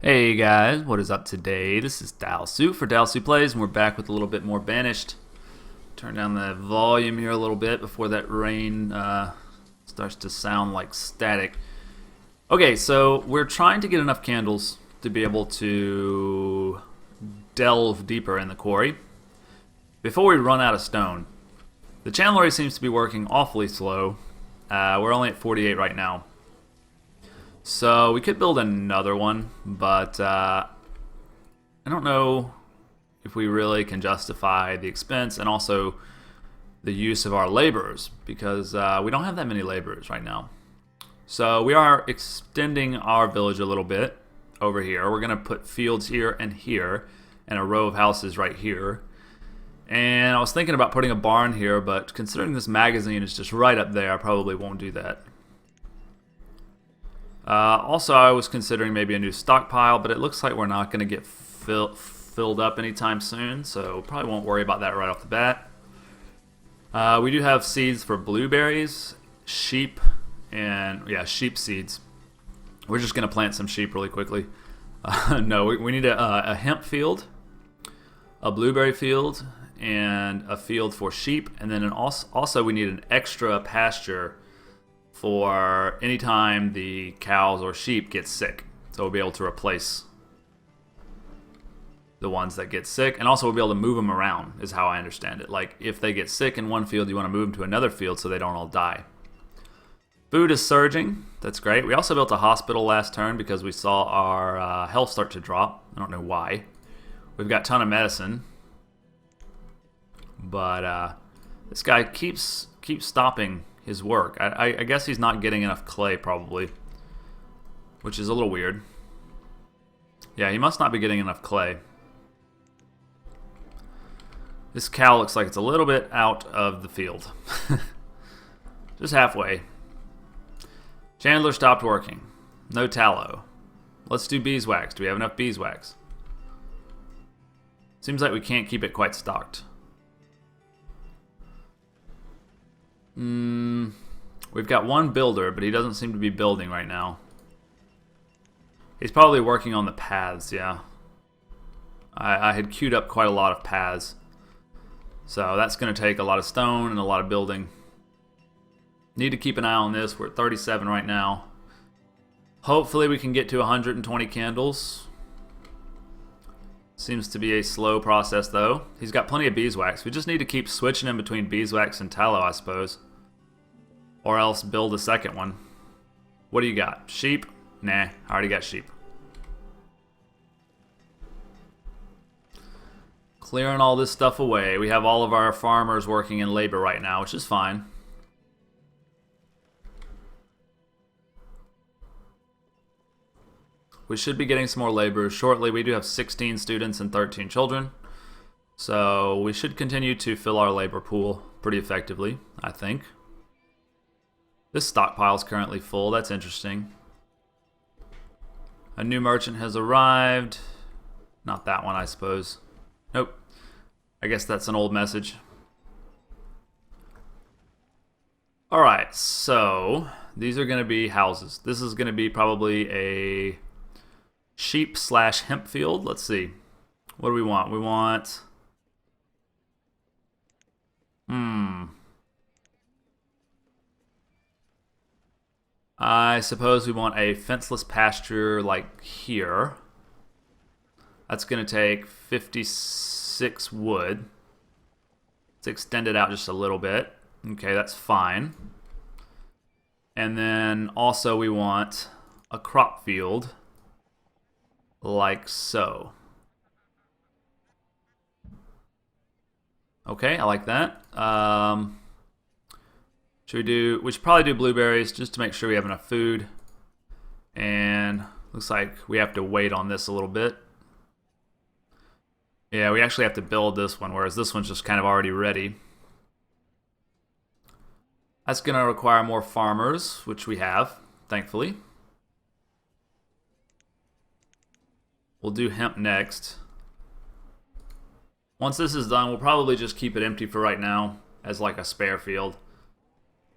Hey guys, what is up today? This is Dalsu for Dalsu Plays, and we're back with a little bit more Banished. Turn down the volume here a little bit before that rain starts to sound like static. Okay, so we're trying to get enough candles to be able to delve deeper in the quarry before we run out of stone. The chandlery seems to be working awfully slow. We're only at 48 right now. So we could build another one, but I don't know if we really can justify the expense and also the use of our laborers, because we don't have that many laborers right now. So we are extending our village a little bit over here. We're going to put fields here and a row of houses right here. And I was thinking about putting a barn here, but considering this magazine is just right up there, I probably won't do that. Also, I was considering maybe a new stockpile, but it looks like we're not going to get filled up anytime soon, so probably won't worry about that right off the bat. We do have seeds for blueberries, sheep, and sheep seeds. We're just going to plant some sheep really quickly. No, we need a hemp field, a blueberry field, and a field for sheep, and then also we need an extra pasture for any time the cows or sheep get sick. So we'll be able to replace the ones that get sick, and also we'll be able to move them around, is how I understand it. Like, if they get sick in one field, you want to move them to another field so they don't all die. Food is surging. That's great. We also built a hospital last turn because we saw our health start to drop. I don't know why. We've got a ton of medicine, but this guy keeps stopping his work. I guess he's not getting enough clay, probably, which is a little weird. Yeah, he must not be getting enough clay. This cow looks like it's a little bit out of the field. Just halfway. Chandler stopped working. No tallow. Let's do beeswax. Do we have enough beeswax? Seems like we can't keep it quite stocked. We've got one builder, but he doesn't seem to be building right now. He's probably working on the paths, yeah. I had queued up quite a lot of paths. So that's going to take a lot of stone and a lot of building. Need to keep an eye on this. We're at 37 right now. Hopefully we can get to 120 candles. Seems to be a slow process, though. He's got plenty of beeswax. We just need to keep switching in between beeswax and tallow, I suppose. Or else build a second one. What do you got? Sheep? Nah, I already got sheep. Clearing all this stuff away. We have all of our farmers working in labor right now, which is fine. We should be getting some more laborers shortly. We do have 16 students and 13 children. So we should continue to fill our labor pool pretty effectively, I think. This stockpile is currently full. That's interesting. A new merchant has arrived. Not that one, I suppose. Nope. I guess that's an old message. Alright, so these are going to be houses. This is going to be probably a sheep/hemp field. Let's see. What do we want? We want... I suppose we want a fenceless pasture like here. That's going to take 56 wood. Let's extend it out just a little bit. Okay, that's fine. And then also we want a crop field like so. Okay, I like that. We should probably do blueberries just to make sure we have enough food. And looks like we have to wait on this a little bit. Yeah, we actually have to build this one, whereas this one's just kind of already ready. That's going to require more farmers, which we have, thankfully. We'll do hemp next. Once this is done, we'll probably just keep it empty for right now as like a spare field.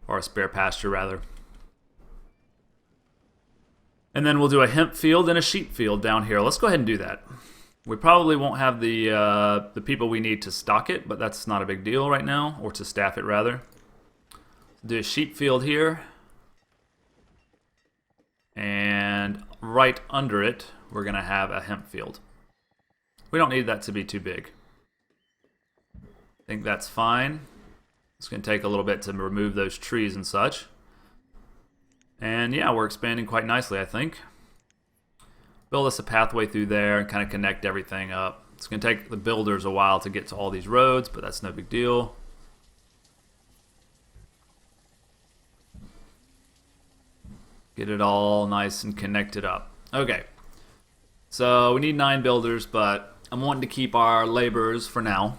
Or a spare pasture, rather. And then we'll do a hemp field and a sheep field down here. Let's go ahead and do that. We probably won't have the people we need to stock it, but that's not a big deal right now, or to staff it rather. Do a sheep field here. And right under it, we're going to have a hemp field. We don't need that to be too big. I think that's fine. It's going to take a little bit to remove those trees and such. And yeah, we're expanding quite nicely, I think. Build us a pathway through there and kind of connect everything up. It's going to take the builders a while to get to all these roads, but that's no big deal. Get it all nice and connected up. Okay. So we need 9 builders, but I'm wanting to keep our laborers for now.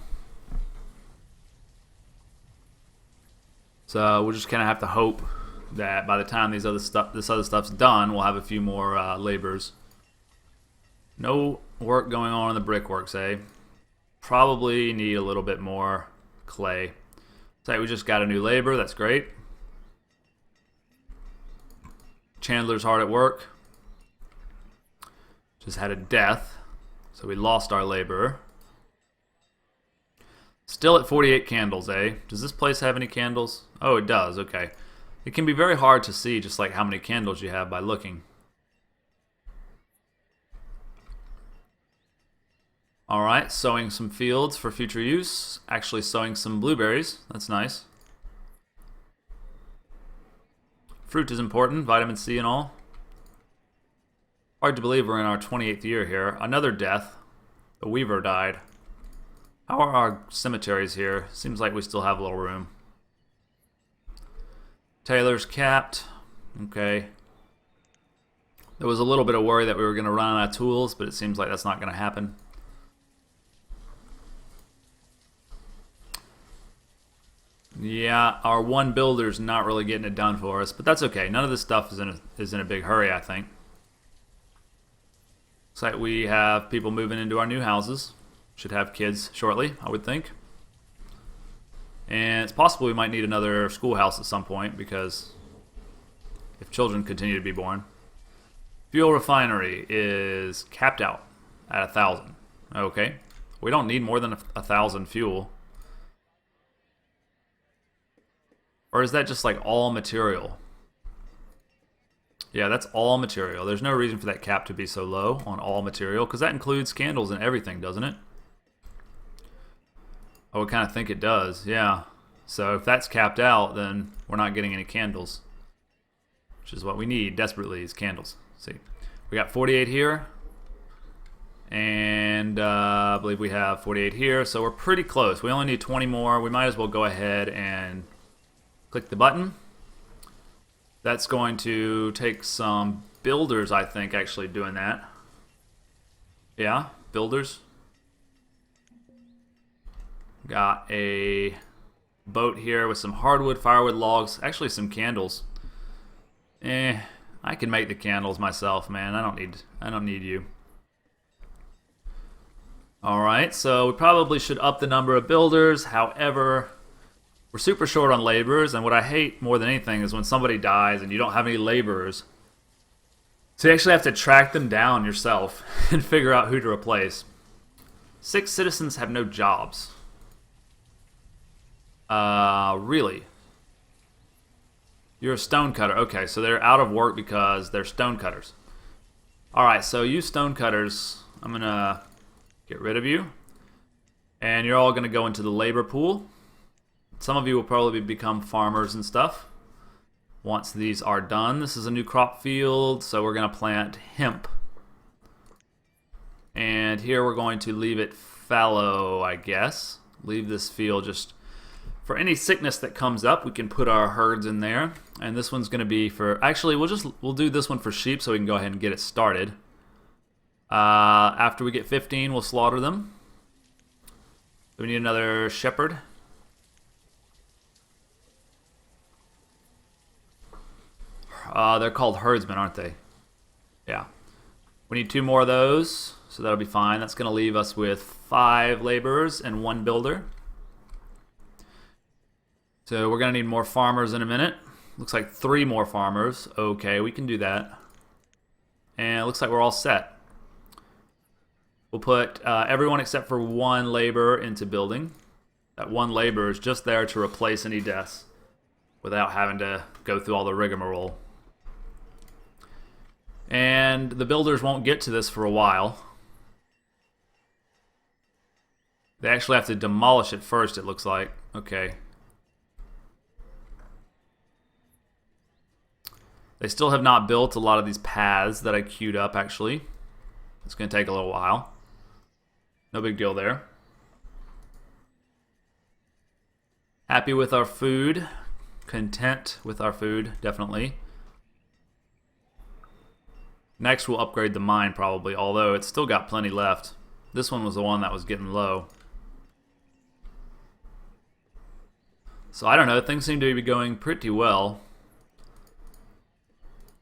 So we'll just kind of have to hope that by the time this other stuff's done, we'll have a few more laborers. No work going on in the brickworks, eh? Probably need a little bit more clay. So we just got a new labor. That's great. Chandler's hard at work. Just had a death, so we lost our laborer. Still at 48 candles, eh? Does this place have any candles? Oh, it does, okay. It can be very hard to see just like how many candles you have by looking. Alright, sowing some fields for future use. Actually sowing some blueberries, that's nice. Fruit is important, vitamin C and all. Hard to believe we're in our 28th year here. Another death. The weaver died. How are our cemeteries here? Seems like we still have a little room. Taylor's capped. Okay. There was a little bit of worry that we were going to run out of tools, but it seems like that's not going to happen. Yeah, our one builder's not really getting it done for us, but that's okay. None of this stuff is in a big hurry, I think. Looks like we have people moving into our new houses. Should have kids shortly, I would think. And it's possible we might need another schoolhouse at some point, because if children continue to be born. Fuel refinery is capped out at 1,000. Okay. We don't need more than 1,000 fuel. Or is that just like all material? Yeah, that's all material. There's no reason for that cap to be so low on all material, because that includes candles and everything, doesn't it? I would kind of think it does, yeah. So if that's capped out, then we're not getting any candles, which is what we need desperately, is candles. Let's see, we got 48 here, and I believe we have 48 here, so we're pretty close. We only need 20 more. We might as well go ahead and click the button. That's going to take some builders, I think, actually doing that. Yeah, builders. Got a boat here with some hardwood, firewood, logs, actually some candles. I can make the candles myself, man. I don't need you. All right, so we probably should up the number of builders. However, we're super short on laborers, and what I hate more than anything is when somebody dies and you don't have any laborers. So you actually have to track them down yourself and figure out who to replace. 6 citizens have no jobs. Really? You're a stonecutter. Okay, so they're out of work because they're stonecutters. Alright, so you stonecutters, I'm going to get rid of you. And you're all going to go into the labor pool. Some of you will probably become farmers and stuff once these are done. This is a new crop field, so we're going to plant hemp. And here we're going to leave it fallow, I guess. Leave this field just for any sickness that comes up. We can put our herds in there. And this one's going to be for, actually we'll do this one for sheep so we can go ahead and get it started. After we get 15, we'll slaughter them. Do we need another shepherd? They're called herdsmen, aren't they? Yeah. We need 2 more of those, so that'll be fine. That's going to leave us with 5 laborers and 1 builder. So we're going to need more farmers in a minute. Looks like 3 more farmers. Okay, we can do that. And it looks like we're all set. We'll put everyone except for one laborer into building. That one laborer is just there to replace any deaths without having to go through all the rigmarole. And the builders won't get to this for a while. They actually have to demolish it first, it looks like. Okay. They still have not built a lot of these paths that I queued up, actually. It's going to take a little while. No big deal there. Happy with our food. Content with our food, definitely. Next, we'll upgrade the mine, probably, although it's still got plenty left. This one was the one that was getting low. So, I don't know. Things seem to be going pretty well.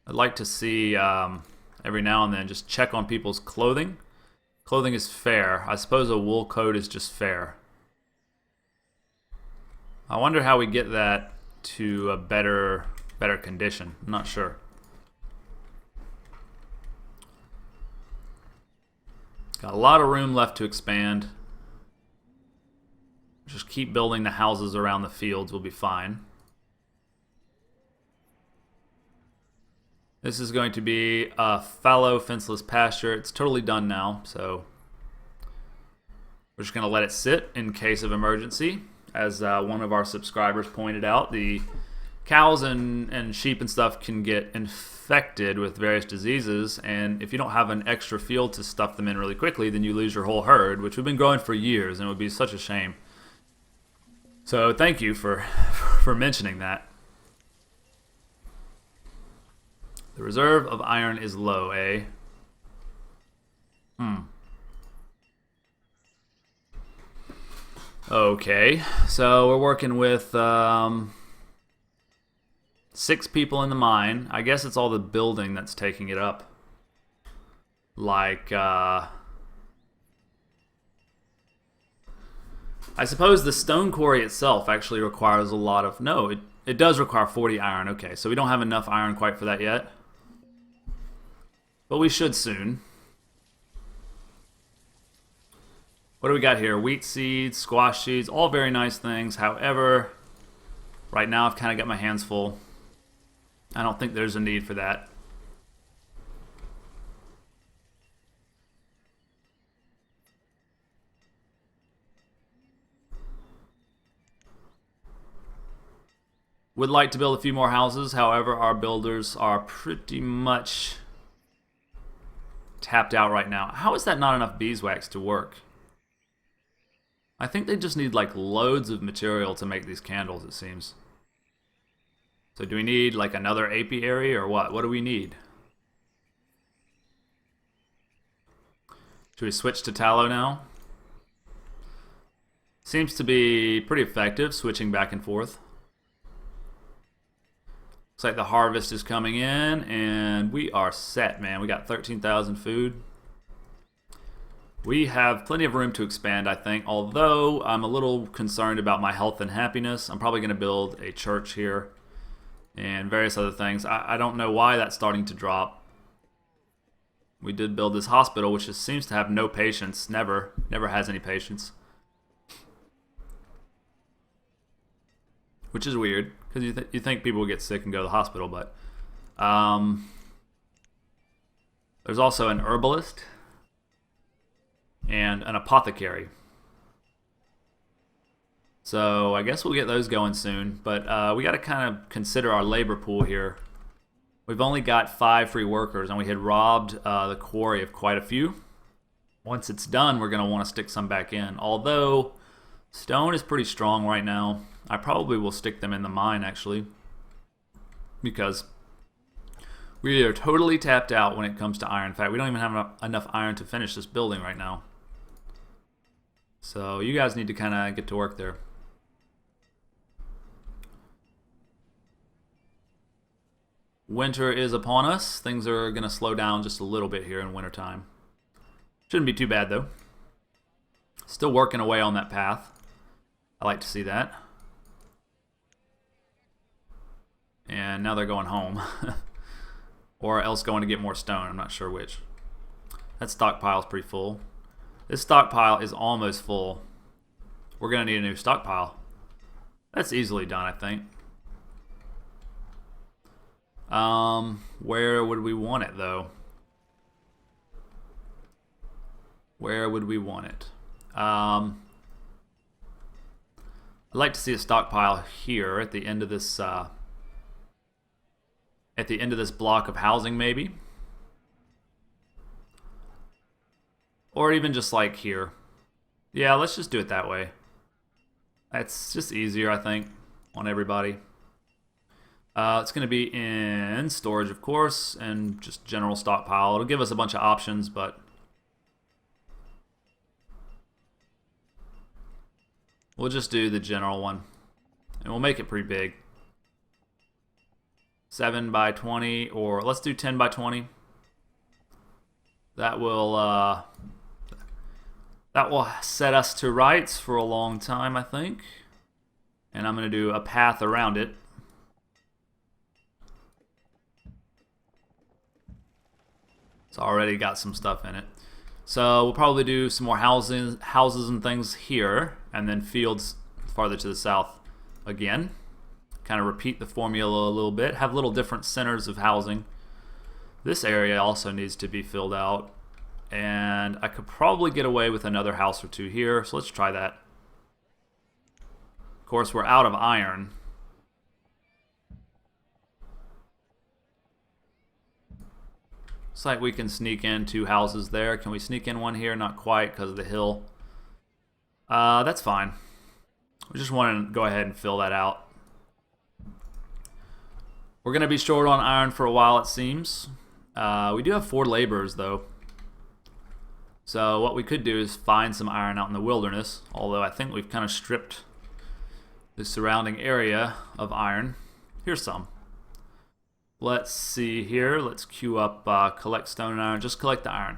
I'd like to see, every now and then, just check on people's clothing. Clothing is fair. I suppose a wool coat is just fair. I wonder how we get that to a better condition. I'm not sure. Got a lot of room left to expand. Just keep building the houses around the fields. We'll be fine. This is going to be a fallow, fenceless pasture. It's totally done now, so we're just going to let it sit in case of emergency. As one of our subscribers pointed out, the cows and sheep and stuff can get infected with various diseases, and if you don't have an extra field to stuff them in really quickly, then you lose your whole herd, which we've been growing for years, and it would be such a shame. So thank you for mentioning that. The reserve of iron is low, eh? Okay, so we're working with 6 people in the mine. I guess it's all the building that's taking it up. Like, I suppose the stone quarry itself actually requires a lot of... No, it does require 40 iron. Okay, so we don't have enough iron quite for that yet. But we should soon. What do we got here? Wheat seeds, squash seeds, all very nice things. However, right now I've kind of got my hands full. I don't think there's a need for that. Would like to build a few more houses. However, our builders are pretty much tapped out right now. How is that not enough beeswax to work? I think they just need like loads of material to make these candles, it seems. So do we need like another apiary or what? What do we need? Should we switch to tallow now? Seems to be pretty effective, switching back and forth. Looks like the harvest is coming in, and we are set, man. We got 13,000 food. We have plenty of room to expand, I think, although I'm a little concerned about my health and happiness. I'm probably going to build a church here and various other things. I don't know why that's starting to drop. We did build this hospital, which just seems to have no patience. Never has any patience. Which is weird, because you think people would get sick and go to the hospital, but there's also an herbalist and an apothecary. So I guess we'll get those going soon, but we got to kind of consider our labor pool here. We've only got 5 free workers, and we had robbed the quarry of quite a few. Once it's done, we're going to want to stick some back in, although stone is pretty strong right now. I probably will stick them in the mine, actually, because we are totally tapped out when it comes to iron. In fact, we don't even have enough iron to finish this building right now. So you guys need to kind of get to work there. Winter is upon us. Things are going to slow down just a little bit here in wintertime. Shouldn't be too bad, though. Still working away on that path. I like to see that. And now they're going home. or else going to get more stone. I'm not sure which. That stockpile is pretty full. This stockpile is almost full. We're going to need a new stockpile. That's easily done, I think. Where would we want it, though? Where would we want it? I'd like to see a stockpile here at the end of this block of housing, maybe, or even just like here. Yeah, let's just do it that way. That's just easier, I think, on everybody. It's going to be in storage, of course, and just general stockpile. It'll give us a bunch of options, but we'll just do the general one, and we'll make it pretty big. 7 by 20, or let's do 10 by 20. That will set us to rights for a long time, I think. And I'm going to do a path around it. It's already got some stuff in it. So we'll probably do some more houses and things here, and then fields farther to the south again. Kind of repeat the formula a little bit. Have little different centers of housing. This area also needs to be filled out, and I could probably get away with another house or two here, so let's try that. Of course, we're out of iron. Looks like we can sneak in 2 houses there. Can we sneak in one here? Not quite because of the hill. That's fine. We just want to go ahead and fill that out. We're going to be short on iron for a while, it seems. We do have 4 laborers, though. So what we could do is find some iron out in the wilderness, although I think we've kind of stripped the surrounding area of iron. Here's some. Let's see here. Let's queue up collect stone and iron. Just collect the iron.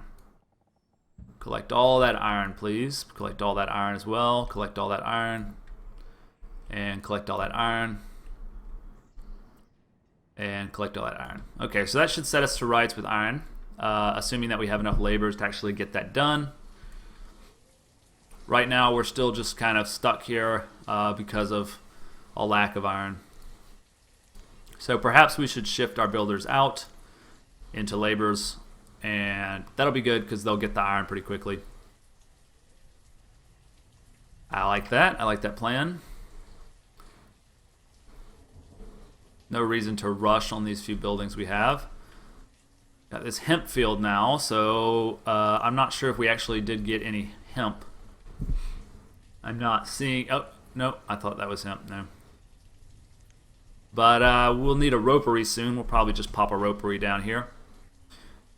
Collect all that iron, please. Collect all that iron as well. Collect all that iron. And collect all that iron. And collect all that iron. Okay, so that should set us to rights with iron, assuming that we have enough laborers to actually get that done. Right now, we're still just kind of stuck here because of a lack of iron. So perhaps we should shift our builders out into laborers, and that'll be good because they'll get the iron pretty quickly. I like that. I like that plan. No reason to rush on these few buildings we have. Got this hemp field now, so I'm not sure if we actually did get any hemp. I'm not seeing... Oh, no, I thought that was hemp. No. But we'll need a ropery soon. We'll probably just pop a ropery down here.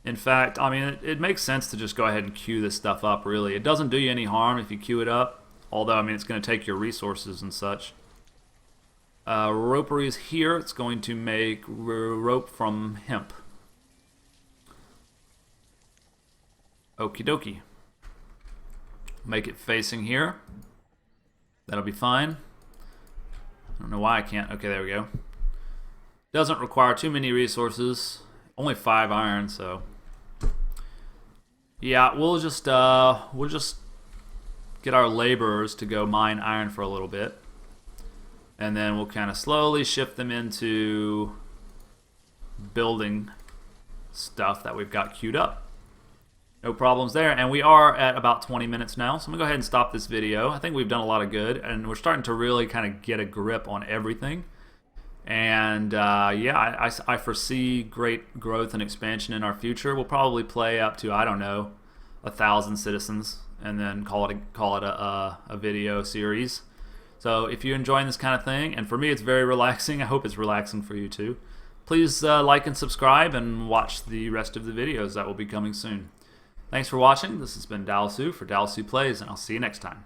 In fact, I mean, it makes sense to just go ahead and queue this stuff up, really. It doesn't do you any harm if you queue it up, although, I mean, it's going to take your resources and such. Ropery is here. It's going to make rope from hemp. Okie dokie. Make it facing here. That'll be fine. I don't know why I can't. Okay, there we go. Doesn't require too many resources. Only 5 iron, so yeah, we'll just get our laborers to go mine iron for a little bit, and then we'll kind of slowly shift them into building stuff that we've got queued up. No problems there, and we are at about 20 minutes now, so I'm gonna go ahead and stop this video. I think we've done a lot of good, and we're starting to really kind of get a grip on everything. And yeah, I foresee great growth and expansion in our future. We'll probably play up to, I don't know, 1,000 citizens, and then call it a video series. So if you're enjoying this kind of thing, and for me it's very relaxing, I hope it's relaxing for you too, please like and subscribe and watch the rest of the videos that will be coming soon. Thanks for watching. This has been Dalsu for Dalsu Plays, and I'll see you next time.